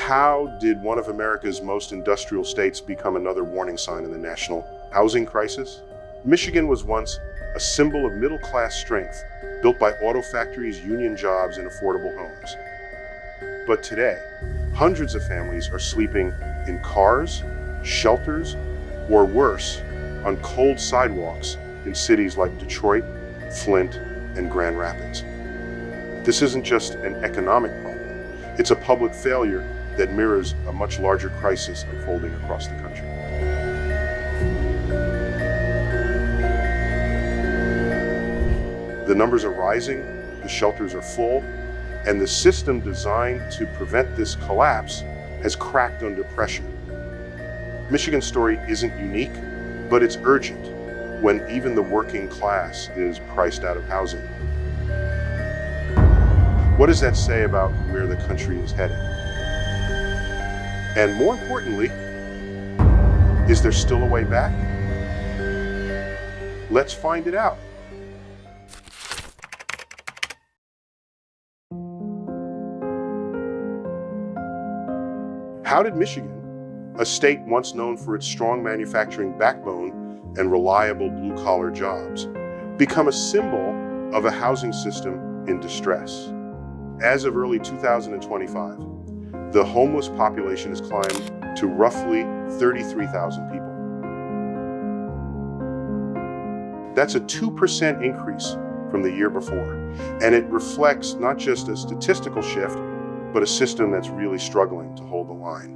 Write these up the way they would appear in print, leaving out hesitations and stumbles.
How did one of America's most industrial states become another warning sign in the national housing crisis? Michigan was once a symbol of middle-class strength, built by auto factories, union jobs, and affordable homes. But today, hundreds of families are sleeping in cars, shelters, or worse, on cold sidewalks in cities like Detroit, Flint, and Grand Rapids. This isn't just an economic problem. It's a public failure that mirrors a much larger crisis unfolding across the country. The numbers are rising, the shelters are full, and the system designed to prevent this collapse has cracked under pressure. Michigan's story isn't unique, but it's urgent when even the working class is priced out of housing. What does that say about where the country is headed? And more importantly, is there still a way back? Let's find it out. How did Michigan, a state once known for its strong manufacturing backbone and reliable blue-collar jobs, become a symbol of a housing system in distress? As of early 2025, the homeless population has climbed to roughly 33,000 people. That's a 2% increase from the year before, and it reflects not just a statistical shift, but a system that's really struggling to hold the line.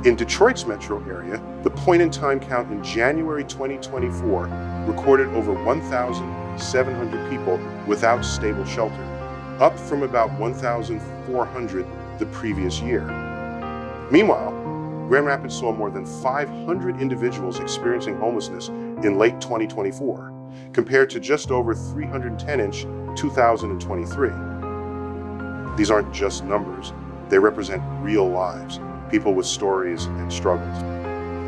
In Detroit's metro area, the point-in-time count in January 2024 recorded over 1,700 people without stable shelter, up from about 1,400 the previous year. Meanwhile, Grand Rapids saw more than 500 individuals experiencing homelessness in late 2024, compared to just over 310 in 2023. These aren't just numbers, they represent real lives, people with stories and struggles.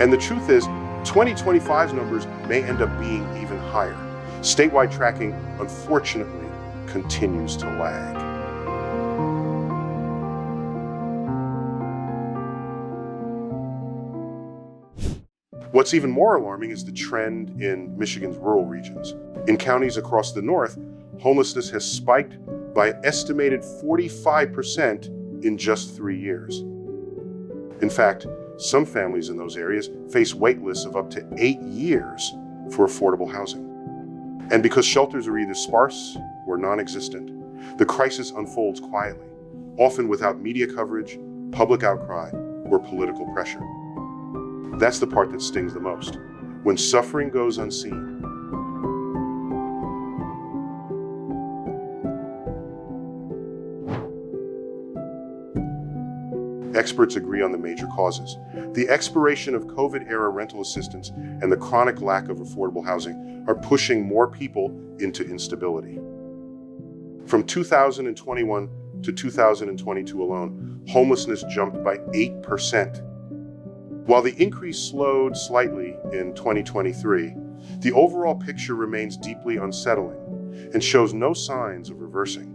And the truth is, 2025's numbers may end up being even higher. Statewide tracking, unfortunately, continues to lag. What's even more alarming is the trend in Michigan's rural regions. In counties across the north, homelessness has spiked by an estimated 45% in just 3 years. In fact, some families in those areas face wait lists of up to 8 years for affordable housing. And because shelters are either sparse or non-existent, the crisis unfolds quietly, often without media coverage, public outcry, or political pressure. That's the part that stings the most, when suffering goes unseen. Experts agree on the major causes. The expiration of COVID-era rental assistance and the chronic lack of affordable housing are pushing more people into instability. From 2021 to 2022 alone, homelessness jumped by 8%. While the increase slowed slightly in 2023, the overall picture remains deeply unsettling and shows no signs of reversing.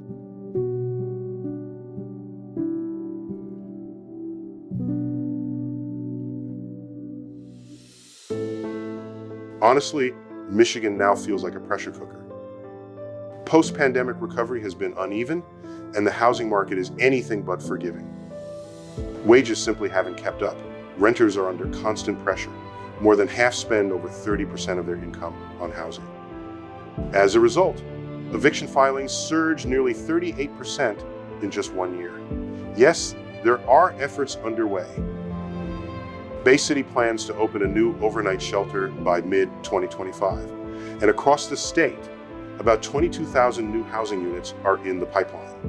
Honestly, Michigan now feels like a pressure cooker. Post-pandemic recovery has been uneven, and the housing market is anything but forgiving. Wages simply haven't kept up. Renters are under constant pressure. More than half spend over 30% of their income on housing. As a result, eviction filings surged nearly 38% in just 1 year. Yes, there are efforts underway. Bay City plans to open a new overnight shelter by mid-2025. And across the state, about 22,000 new housing units are in the pipeline.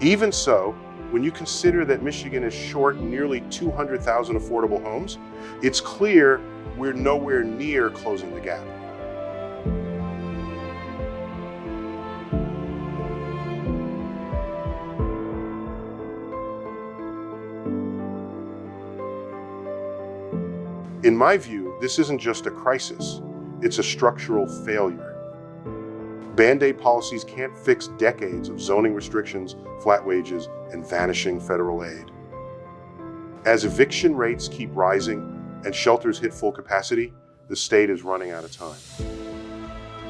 Even so, when you consider that Michigan is short nearly 200,000 affordable homes, it's clear we're nowhere near closing the gap. In my view, this isn't just a crisis, it's a structural failure. Band-aid policies can't fix decades of zoning restrictions, flat wages, and vanishing federal aid. As eviction rates keep rising and shelters hit full capacity, the state is running out of time.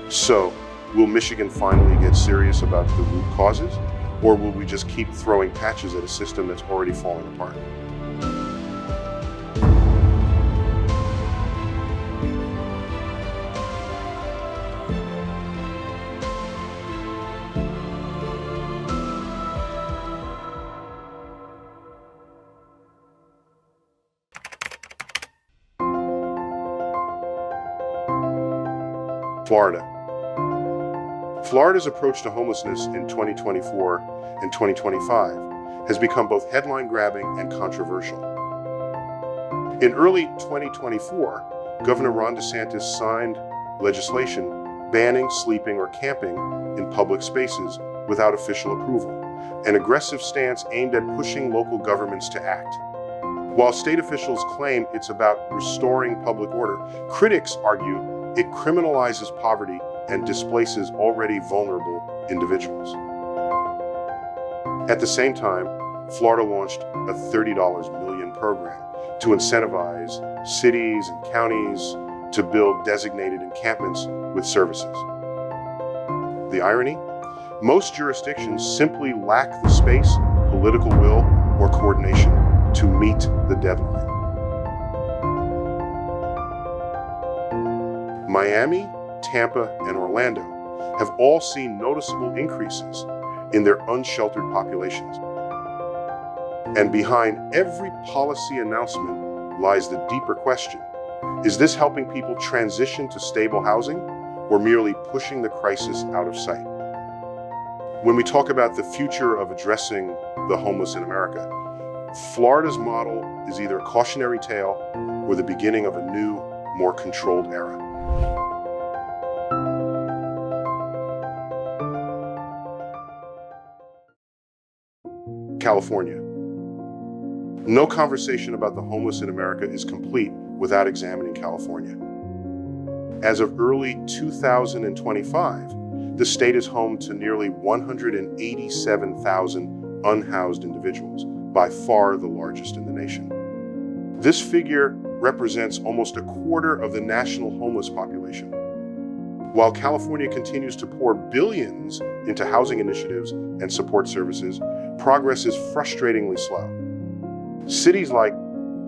So, will Michigan finally get serious about the root causes, or will we just keep throwing patches at a system that's already falling apart? Florida. Florida's approach to homelessness in 2024 and 2025 has become both headline-grabbing and controversial. In early 2024, Governor Ron DeSantis signed legislation banning sleeping or camping in public spaces without official approval, an aggressive stance aimed at pushing local governments to act. While state officials claim it's about restoring public order, critics argue it criminalizes poverty and displaces already vulnerable individuals. At the same time, Florida launched a $30 million program to incentivize cities and counties to build designated encampments with services. The irony? Most jurisdictions simply lack the space, political will, or coordination to meet the deadline. Miami, Tampa, and Orlando have all seen noticeable increases in their unsheltered populations. And behind every policy announcement lies the deeper question: is this helping people transition to stable housing, or merely pushing the crisis out of sight? When we talk about the future of addressing the homeless in America, Florida's model is either a cautionary tale or the beginning of a new, more controlled era. California. No conversation about the homeless in America is complete without examining California. As of early 2025, the state is home to nearly 187,000 unhoused individuals, by far the largest in the nation. This figure represents almost a quarter of the national homeless population. While California continues to pour billions into housing initiatives and support services, progress is frustratingly slow. Cities like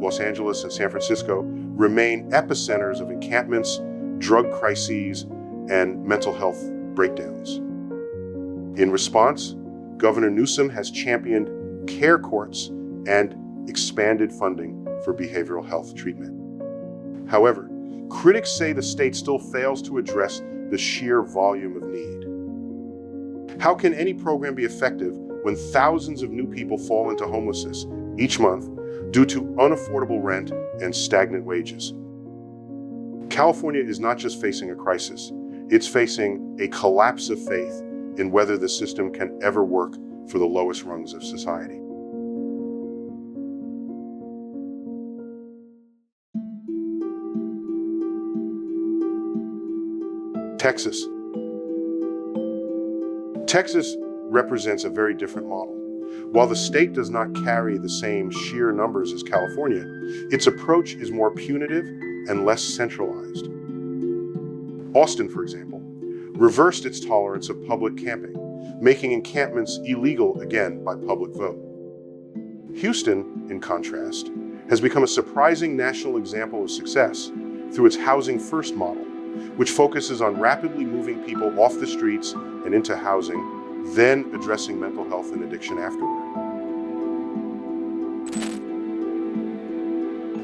Los Angeles and San Francisco remain epicenters of encampments, drug crises, and mental health breakdowns. In response, Governor Newsom has championed care courts and expanded funding for behavioral health treatment. However, critics say the state still fails to address the sheer volume of need. How can any program be effective when thousands of new people fall into homelessness each month due to unaffordable rent and stagnant wages? California is not just facing a crisis, it's facing a collapse of faith in whether the system can ever work for the lowest rungs of society. Texas. Texas represents a very different model. While the state does not carry the same sheer numbers as California, its approach is more punitive and less centralized. Austin, for example, reversed its tolerance of public camping, making encampments illegal again by public vote. Houston, in contrast, has become a surprising national example of success through its Housing First model, which focuses on rapidly moving people off the streets and into housing, then addressing mental health and addiction afterward.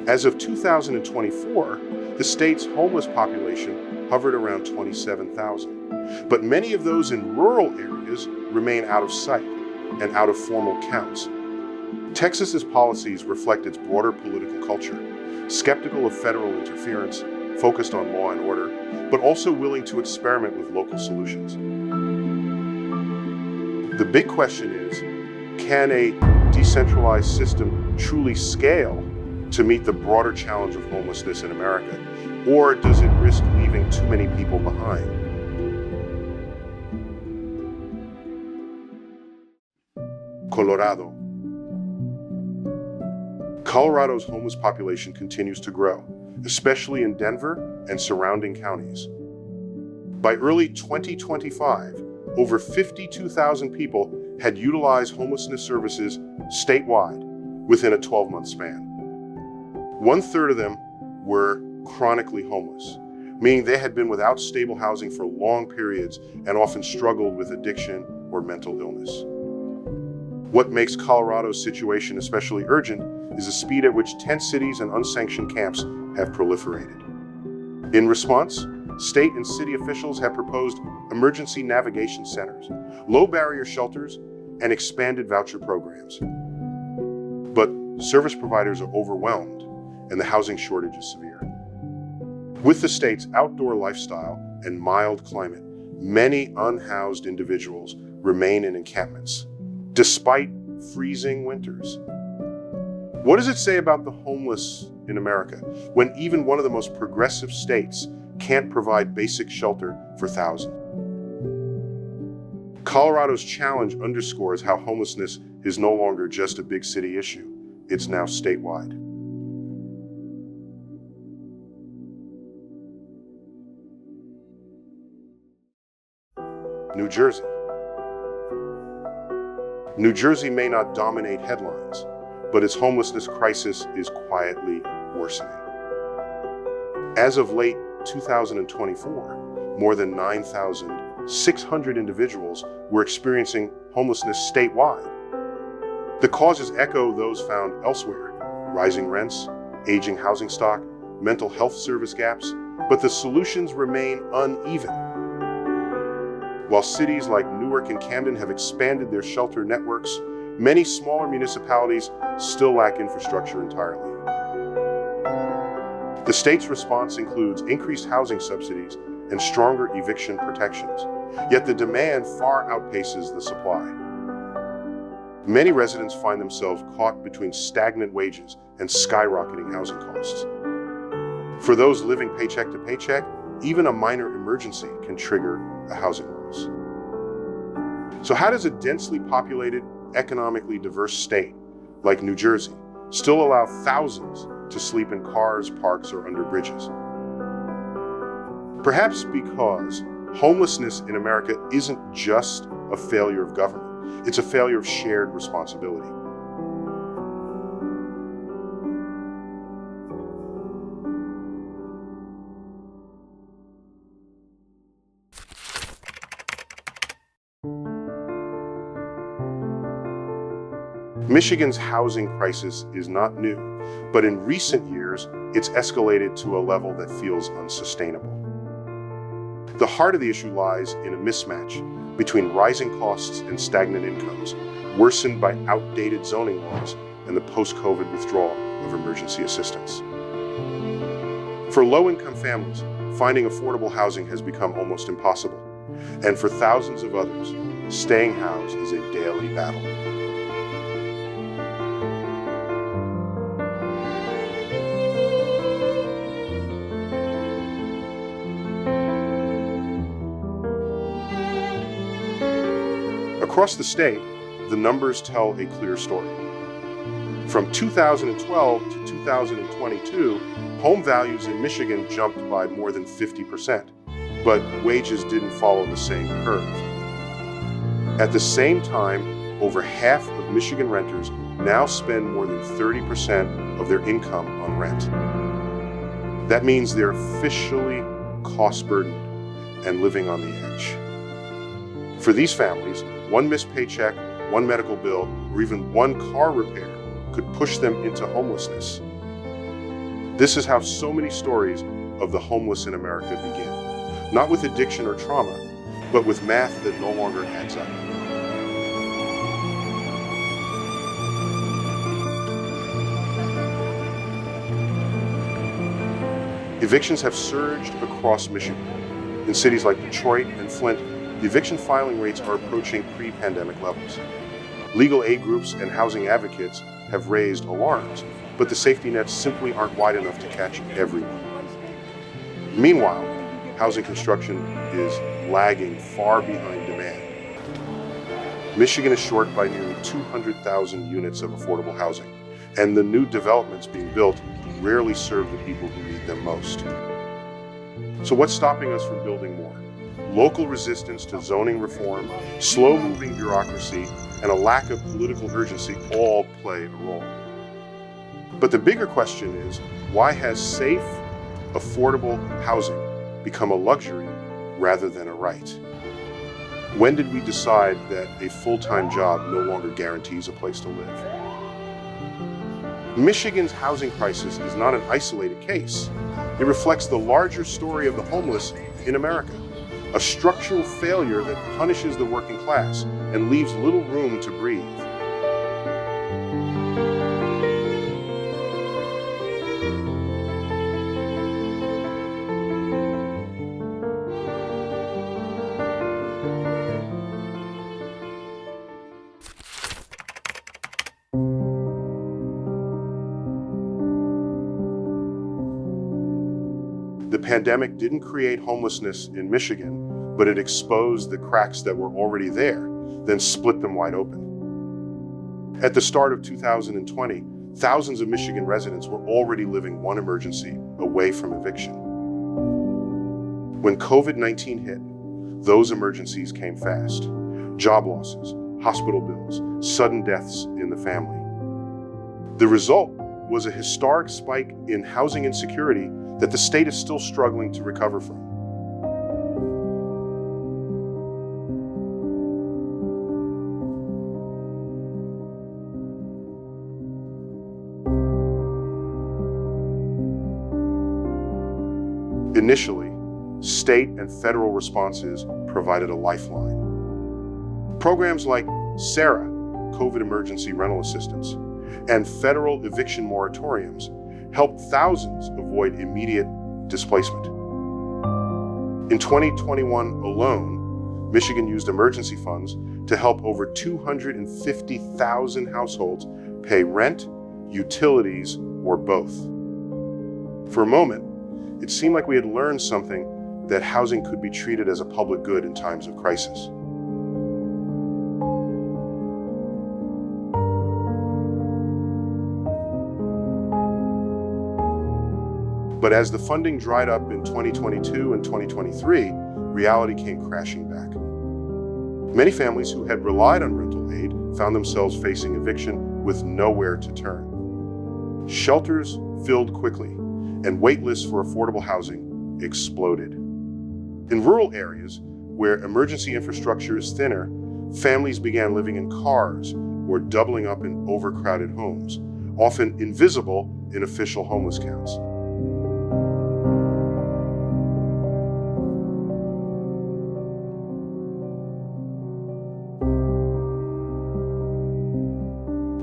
As of 2024, the state's homeless population hovered around 27,000, but many of those in rural areas remain out of sight and out of formal counts. Texas's policies reflect its broader political culture, skeptical of federal interference, focused on law and order, but also willing to experiment with local solutions. The big question is, can a decentralized system truly scale to meet the broader challenge of homelessness in America, or does it risk leaving too many people behind? Colorado. Colorado's homeless population continues to grow, especially in Denver and surrounding counties. By early 2025, over 52,000 people had utilized homelessness services statewide within a 12-month span. 1/3 of them were chronically homeless, meaning they had been without stable housing for long periods and often struggled with addiction or mental illness. What makes Colorado's situation especially urgent is the speed at which tent cities and unsanctioned camps have proliferated. In response, state and city officials have proposed emergency navigation centers, low-barrier shelters, and expanded voucher programs. But service providers are overwhelmed, and the housing shortage is severe. With the state's outdoor lifestyle and mild climate, many unhoused individuals remain in encampments, despite freezing winters. What does it say about the homeless in America when even one of the most progressive states can't provide basic shelter for thousands? Colorado's challenge underscores how homelessness is no longer just a big city issue. It's now statewide. New Jersey. New Jersey may not dominate headlines, but its homelessness crisis is quietly worsening. As of late 2024, more than 9,600 individuals were experiencing homelessness statewide. The causes echo those found elsewhere: rising rents, aging housing stock, mental health service gaps, but the solutions remain uneven. While cities like Newark and Camden have expanded their shelter networks, many smaller municipalities still lack infrastructure entirely. The state's response includes increased housing subsidies and stronger eviction protections, yet the demand far outpaces the supply. Many residents find themselves caught between stagnant wages and skyrocketing housing costs. For those living paycheck to paycheck, even a minor emergency can trigger a housing loss. So how does a densely populated, economically diverse state like New Jersey still allow thousands to sleep in cars, parks, or under bridges? Perhaps because homelessness in America isn't just a failure of government, it's a failure of shared responsibility. Michigan's housing crisis is not new, but in recent years, it's escalated to a level that feels unsustainable. The heart of the issue lies in a mismatch between rising costs and stagnant incomes, worsened by outdated zoning laws and the post-COVID withdrawal of emergency assistance. For low-income families, finding affordable housing has become almost impossible, and for thousands of others, staying housed is a daily battle. Across the state, the numbers tell a clear story. From 2012 to 2022, home values in Michigan jumped by more than 50%, but wages didn't follow the same curve. At the same time, over half of Michigan renters now spend more than 30% of their income on rent. That means they're officially cost-burdened and living on the edge. For these families, one missed paycheck, one medical bill, or even one car repair could push them into homelessness. This is how so many stories of the homeless in America begin. Not with addiction or trauma, but with math that no longer adds up. Evictions have surged across Michigan. In cities like Detroit and Flint, the eviction filing rates are approaching pre-pandemic levels. Legal aid groups and housing advocates have raised alarms, but the safety nets simply aren't wide enough to catch everyone. Meanwhile, housing construction is lagging far behind demand. Michigan is short by nearly 200,000 units of affordable housing, and the new developments being built rarely serve the people who need them most. So what's stopping us from building more? Local resistance to zoning reform, slow-moving bureaucracy, and a lack of political urgency all play a role. But the bigger question is, why has safe, affordable housing become a luxury rather than a right? When did we decide that a full-time job no longer guarantees a place to live? Michigan's housing crisis is not an isolated case. It reflects the larger story of the homeless in America, a structural failure that punishes the working class and leaves little room to breathe. The pandemic didn't create homelessness in Michigan, but it exposed the cracks that were already there, then split them wide open. At the start of 2020, thousands of Michigan residents were already living one emergency away from eviction. When COVID-19 hit, those emergencies came fast. Job losses, hospital bills, sudden deaths in the family. The result was a historic spike in housing insecurity that the state is still struggling to recover from. Initially, state and federal responses provided a lifeline. Programs like SARA, COVID Emergency Rental Assistance, and federal eviction moratoriums helped thousands avoid immediate displacement. In 2021 alone, Michigan used emergency funds to help over 250,000 households pay rent, utilities, or both. For a moment, it seemed like we had learned something, that housing could be treated as a public good in times of crisis. But as the funding dried up in 2022 and 2023, reality came crashing back. Many families who had relied on rental aid found themselves facing eviction with nowhere to turn. Shelters filled quickly, and wait lists for affordable housing exploded. In rural areas where emergency infrastructure is thinner, families began living in cars or doubling up in overcrowded homes, often invisible in official homeless counts.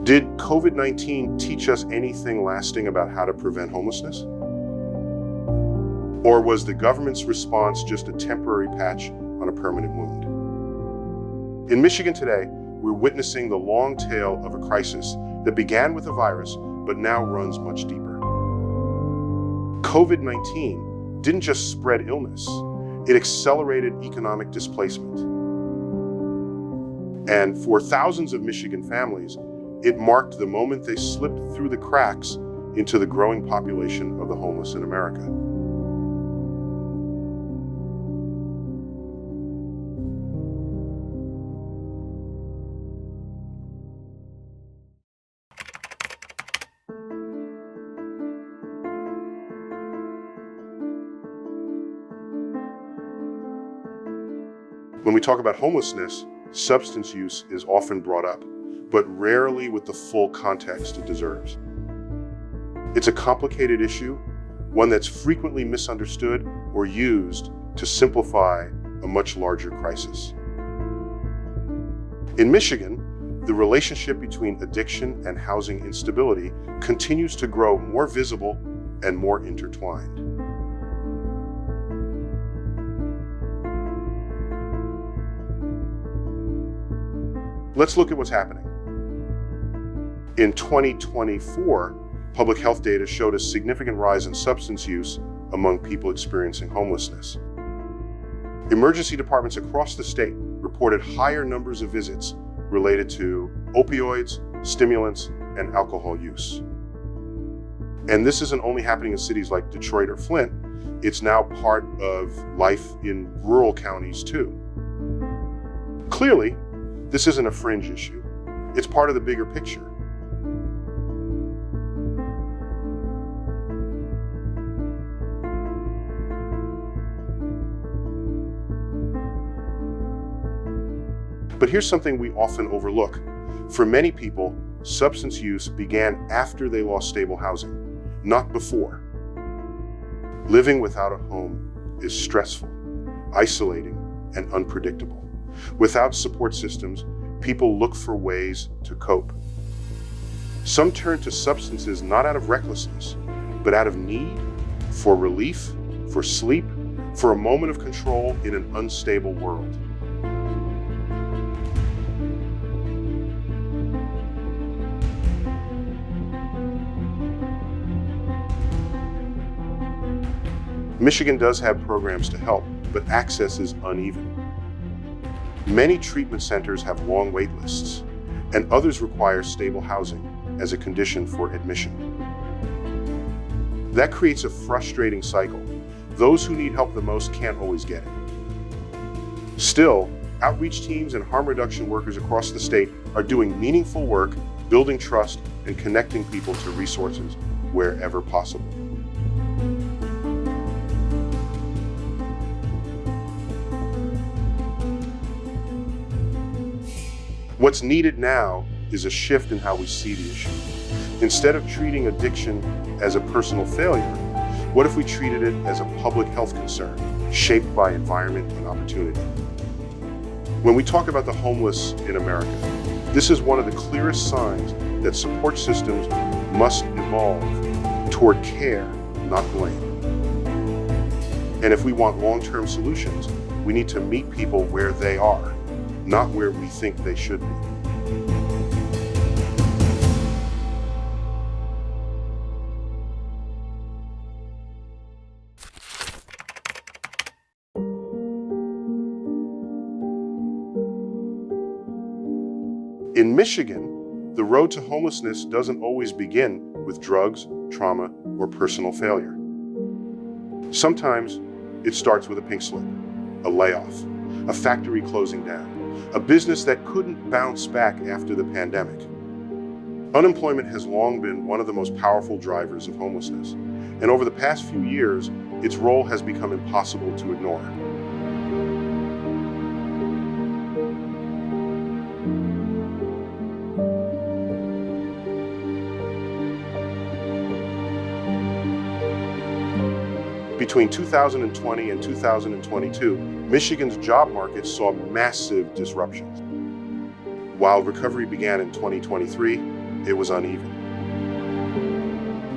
Did COVID-19 teach us anything lasting about how to prevent homelessness? Or was the government's response just a temporary patch on a permanent wound? In Michigan today, we're witnessing the long tail of a crisis that began with a virus, but now runs much deeper. COVID-19 didn't just spread illness, it accelerated economic displacement. And for thousands of Michigan families, it marked the moment they slipped through the cracks into the growing population of the homeless in America. When we talk about homelessness, substance use is often brought up, but rarely with the full context it deserves. It's a complicated issue, one that's frequently misunderstood or used to simplify a much larger crisis. In Michigan, the relationship between addiction and housing instability continues to grow more visible and more intertwined. Let's look at what's happening. In 2024, public health data showed a significant rise in substance use among people experiencing homelessness. Emergency departments across the state reported higher numbers of visits related to opioids, stimulants, and alcohol use. And this isn't only happening in cities like Detroit or Flint, it's now part of life in rural counties too. Clearly, this isn't a fringe issue. It's part of the bigger picture. But here's something we often overlook. For many people, substance use began after they lost stable housing, not before. Living without a home is stressful, isolating, and unpredictable. Without support systems, people look for ways to cope. Some turn to substances not out of recklessness, but out of need, for relief, for sleep, for a moment of control in an unstable world. Michigan does have programs to help, but access is uneven. Many treatment centers have long wait lists, and others require stable housing as a condition for admission. That creates a frustrating cycle. Those who need help the most can't always get it. Still, outreach teams and harm reduction workers across the state are doing meaningful work, building trust, and connecting people to resources wherever possible. What's needed now is a shift in how we see the issue. Instead of treating addiction as a personal failure, what if we treated it as a public health concern, shaped by environment and opportunity? When we talk about the homeless in America, this is one of the clearest signs that support systems must evolve toward care, not blame. And if we want long-term solutions, we need to meet people where they are, not where we think they should be. In Michigan, the road to homelessness doesn't always begin with drugs, trauma, or personal failure. Sometimes it starts with a pink slip, a layoff, a factory closing down, a business that couldn't bounce back after the pandemic. Unemployment has long been one of the most powerful drivers of homelessness, and over the past few years, its role has become impossible to ignore. Between 2020 and 2022, Michigan's job market saw massive disruptions. While recovery began in 2023, it was uneven.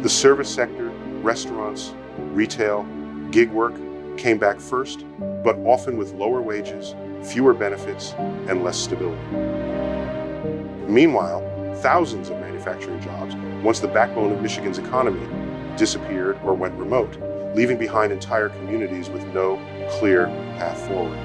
The service sector, restaurants, retail, gig work came back first, but often with lower wages, fewer benefits, and less stability. Meanwhile, thousands of manufacturing jobs, once the backbone of Michigan's economy, disappeared or went remote, leaving behind entire communities with no clear path forward.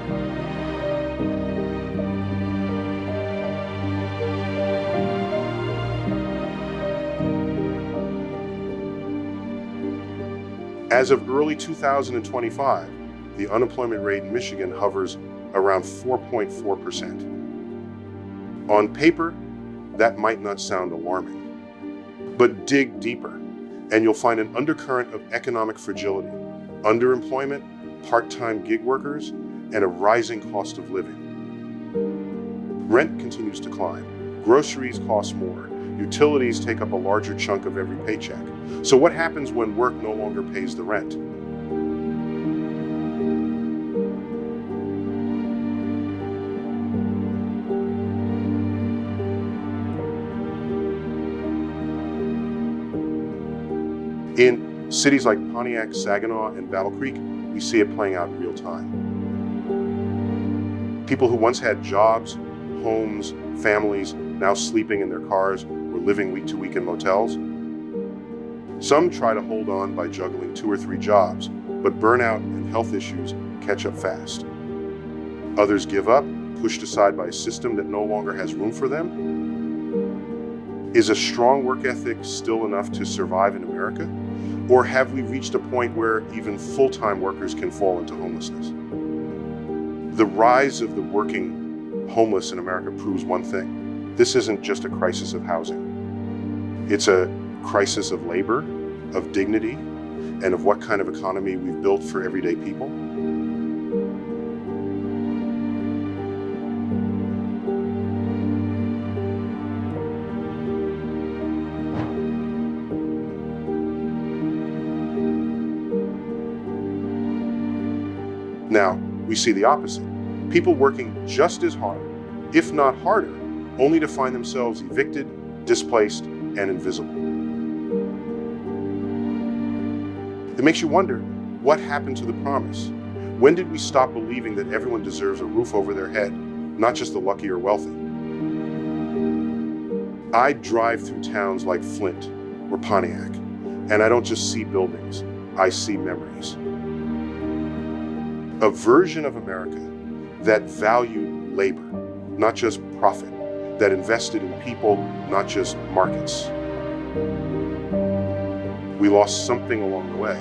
As of early 2025, the unemployment rate in Michigan hovers around 4.4%. On paper, that might not sound alarming, but dig deeper, and you'll find an undercurrent of economic fragility, underemployment, part-time gig workers, and a rising cost of living. Rent continues to climb, groceries cost more, utilities take up a larger chunk of every paycheck. So what happens when work no longer pays the rent? In cities like Pontiac, Saginaw, and Battle Creek, we see it playing out in real time. People who once had jobs, homes, families, now sleeping in their cars or living week to week in motels. Some try to hold on by juggling 2 or 3 jobs, but burnout and health issues catch up fast. Others give up, pushed aside by a system that no longer has room for them? Is a strong work ethic still enough to survive in America? Or have we reached a point where even full-time workers can fall into homelessness? The rise of the working homeless in America proves one thing. This isn't just a crisis of housing. It's a crisis of labor, of dignity, and of what kind of economy we've built for everyday people. Now, we see the opposite. People working just as hard, if not harder, only to find themselves evicted, displaced, and invisible. It makes you wonder, what happened to the promise? When did we stop believing that everyone deserves a roof over their head, not just the lucky or wealthy? I drive through towns like Flint or Pontiac, and I don't just see buildings, I see memories. A version of America that valued labor, not just profit, that invested in people, not just markets. We lost something along the way,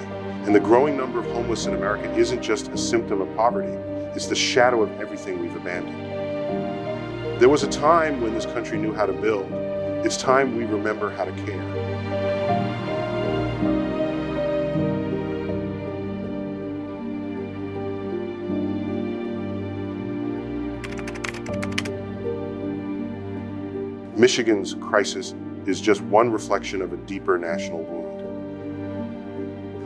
and the growing number of homeless in America isn't just a symptom of poverty, it's the shadow of everything we've abandoned. There was a time when this country knew how to build. It's time we remember how to care. Michigan's crisis is just one reflection of a deeper national wound.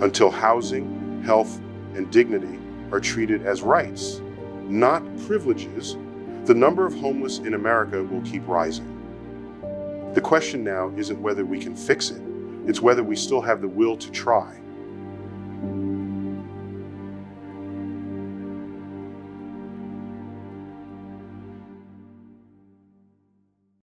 Until housing, health, and dignity are treated as rights, not privileges, the number of homeless in America will keep rising. The question now isn't whether we can fix it, it's whether we still have the will to try.